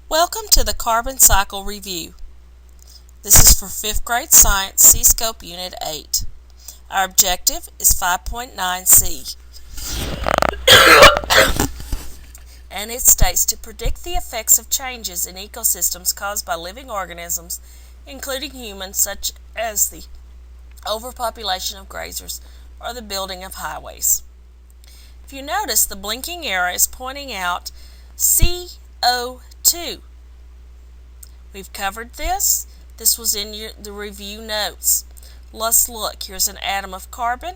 Welcome to the Carbon Cycle Review. This is for 5th grade Science C-Scope Unit 8. Our objective is 5.9c. And it states to predict the effects of changes in ecosystems caused by living organisms, including humans, such as the overpopulation of grazers or the building of highways. If you notice, the blinking arrow is pointing out CO2. We've covered this. This was in the review notes. Let's look. Here's an atom of carbon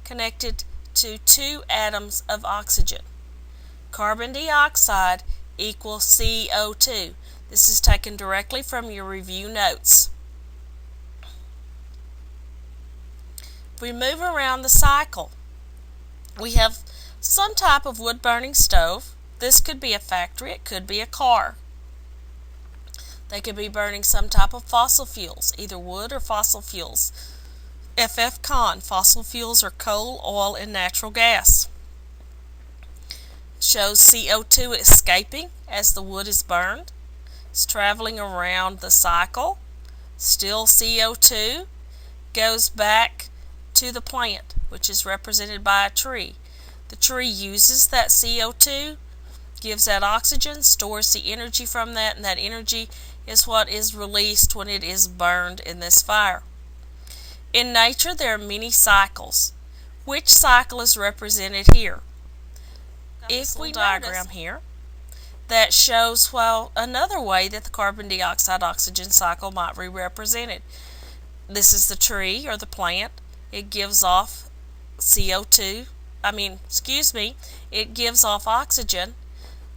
connected to 2 atoms of oxygen. Carbon dioxide equals CO2. This is taken directly from your review notes. If we move around the cycle, we have some type of wood-burning stove. This could be a factory, it could be a car. They could be burning some type of fossil fuels, either wood or fossil fuels. FF Con, fossil fuels are coal, oil, and natural gas. Shows CO2 escaping as the wood is burned. It's traveling around the cycle. Still CO2 goes back to the plant, which is represented by a tree. The tree uses that CO2, gives that oxygen, stores the energy from that, and that energy is what is released when it is burned in this fire. In nature, there are many cycles. Which cycle is represented here? If we diagram here that shows another way that the carbon dioxide oxygen cycle might be represented. This is the tree or the plant. It gives off it gives off oxygen.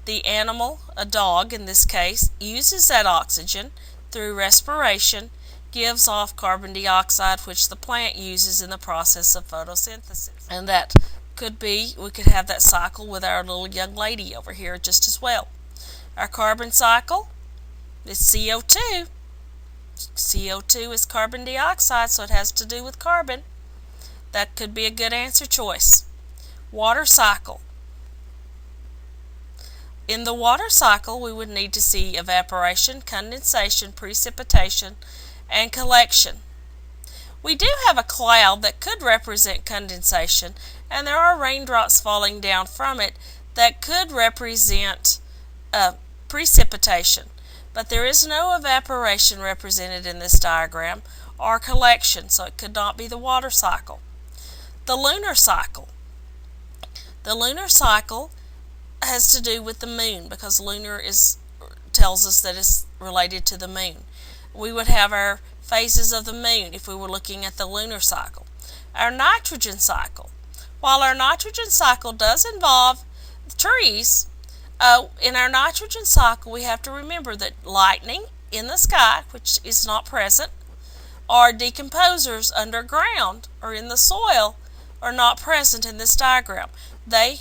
The animal, a dog in this case, uses that oxygen through respiration, gives off carbon dioxide, which the plant uses in the process of photosynthesis. And that could be, we could have that cycle with our little young lady over here just as well. Our carbon cycle is CO2. CO2 is carbon dioxide, so it has to do with carbon. That could be a good answer choice. Water cycle. In the water cycle, we would need to see evaporation, condensation, precipitation, and collection. We do have a cloud that could represent condensation, and there are raindrops falling down from it that could represent precipitation. But there is no evaporation represented in this diagram or collection, so it could not be the water cycle. The lunar cycle. The lunar cycle has to do with the moon, because lunar tells us that it's related to the moon. We would have our phases of the moon if we were looking at the lunar cycle. Our nitrogen cycle. While our nitrogen cycle does involve trees, in our nitrogen cycle we have to remember that lightning in the sky, which is not present, or decomposers underground or in the soil are not present in this diagram. They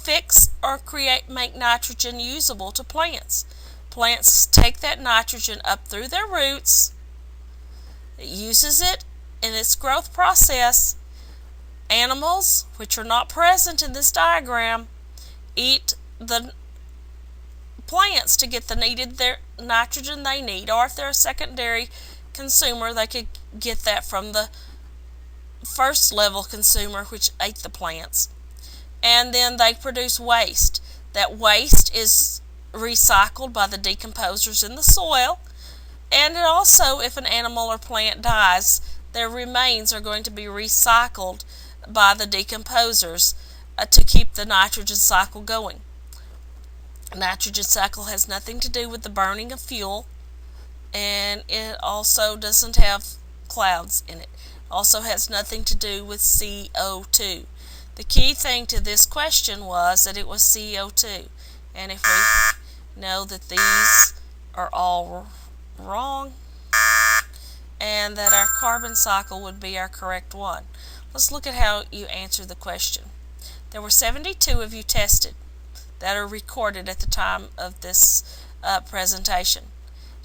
fix or make nitrogen usable to plants. Plants take that nitrogen up through their roots. It uses it in its growth process. Animals, which are not present in this diagram, eat the plants to get their nitrogen they need, or if they're a secondary consumer, they could get that from the first level consumer, which ate the plants. And then they produce waste. That waste is recycled by the decomposers in the soil, and it also, if an animal or plant dies, their remains are going to be recycled by the decomposers to keep the nitrogen cycle going. Nitrogen cycle has nothing to do with the burning of fuel, and it also doesn't have clouds in it. Also has nothing to do with CO2. The key thing to this question was that it was CO2. And if we know that these are all wrong, and that our carbon cycle would be our correct one. Let's look at how you answer the question. There were 72 of you tested that are recorded at the time of this presentation.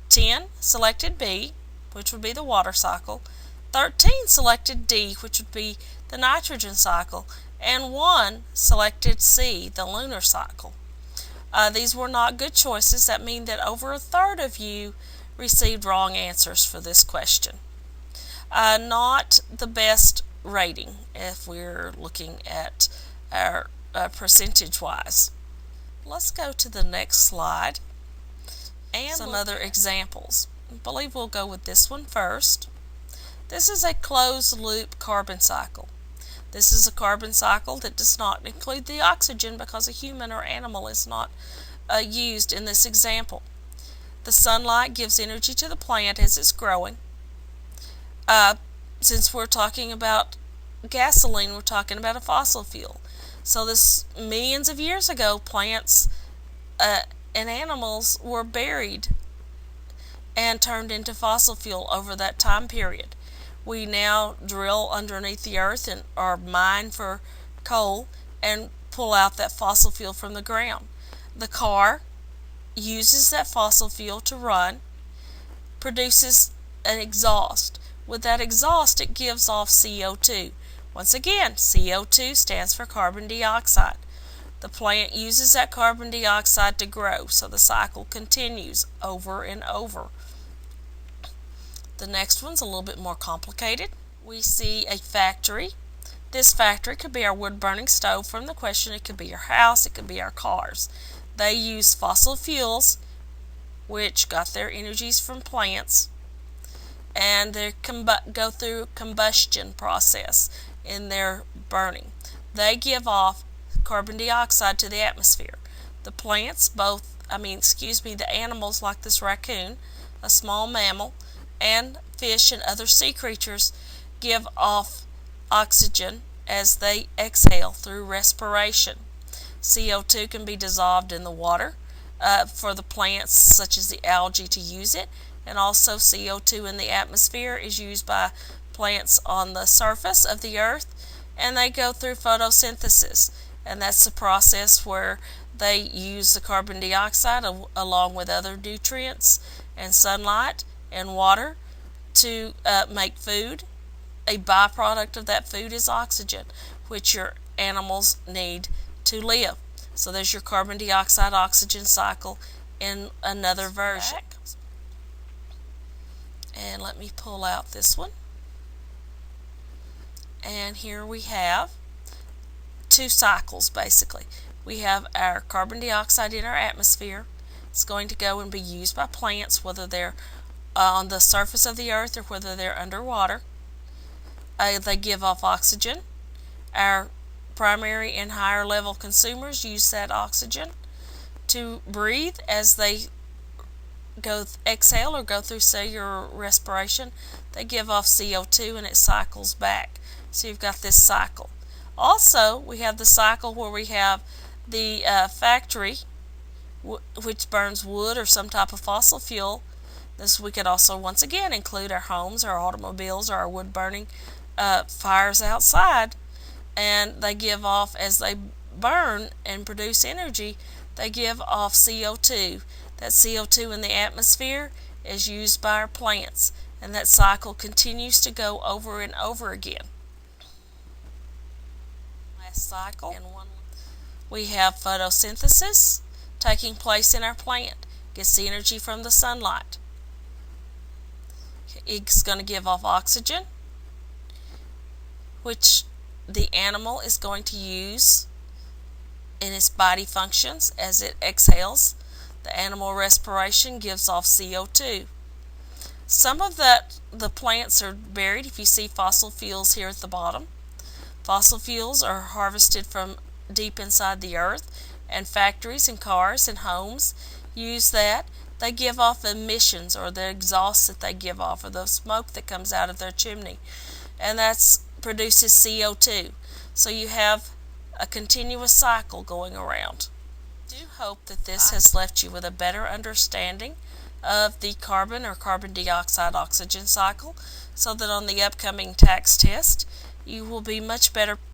10 selected B, which would be the water cycle. 13 selected D, which would be the nitrogen cycle. And 1 selected C, the lunar cycle. These were not good choices. That means that over a third of you received wrong answers for this question. Not the best rating if we're looking at our percentage-wise. Let's go to the next slide and some other examples. I believe we'll go with this one first. This is a closed-loop carbon cycle. This is a carbon cycle that does not include the oxygen because a human or animal is not used in this example. The sunlight gives energy to the plant as it's growing. Since we're talking about gasoline, we're talking about a fossil fuel. So this millions of years ago, plants and animals were buried and turned into fossil fuel over that time period. We now drill underneath the earth and or mine for coal and pull out that fossil fuel from the ground. The car uses that fossil fuel to run, produces an exhaust. With that exhaust, it gives off CO2. Once again, CO2 stands for carbon dioxide. The plant uses that carbon dioxide to grow, so the cycle continues over and over. The next one's a little bit more complicated. We see a factory. This factory could be our wood-burning stove from the question. It could be your house. It could be our cars. They use fossil fuels, which got their energies from plants, and they go through combustion process in their burning. They give off carbon dioxide to the atmosphere. The plants, the animals like this raccoon, a small mammal, and fish and other sea creatures give off oxygen as they exhale through respiration. CO2 can be dissolved in the water for the plants such as the algae to use it, and also CO2 in the atmosphere is used by plants on the surface of the earth, and they go through photosynthesis, and that's the process where they use the carbon dioxide along with other nutrients and sunlight and water to make food. A byproduct of that food is oxygen, which your animals need to live. So there's your carbon dioxide oxygen cycle in another version. And let me pull out this one. And here we have two cycles basically. We have our carbon dioxide in our atmosphere. It's going to go and be used by plants, whether they're on the surface of the earth or whether they're underwater. They give off oxygen. Our primary and higher level consumers use that oxygen to breathe as they exhale or go through cellular respiration. They give off CO2 and it cycles back. So you've got this cycle. Also, we have the cycle where we have the factory which burns wood or some type of fossil fuel. This we could also once again include our homes, our automobiles, or our wood burning fires outside, and they give off, as they burn and produce energy, they give off CO2. That CO2 in the atmosphere is used by our plants, and that cycle continues to go over and over again. Last cycle, we have photosynthesis taking place in our plant. Gets the energy from the sunlight. It's going to give off oxygen, which the animal is going to use in its body functions as it exhales. The animal respiration gives off CO2. Some of the plants are buried. If you see fossil fuels here at the bottom, fossil fuels are harvested from deep inside the earth, and factories and cars and homes use that. They give off emissions, or the exhaust that they give off, or the smoke that comes out of their chimney, and that produces CO2. So you have a continuous cycle going around. I do hope that this has left you with a better understanding of the carbon or carbon dioxide oxygen cycle, so that on the upcoming tax test you will be much better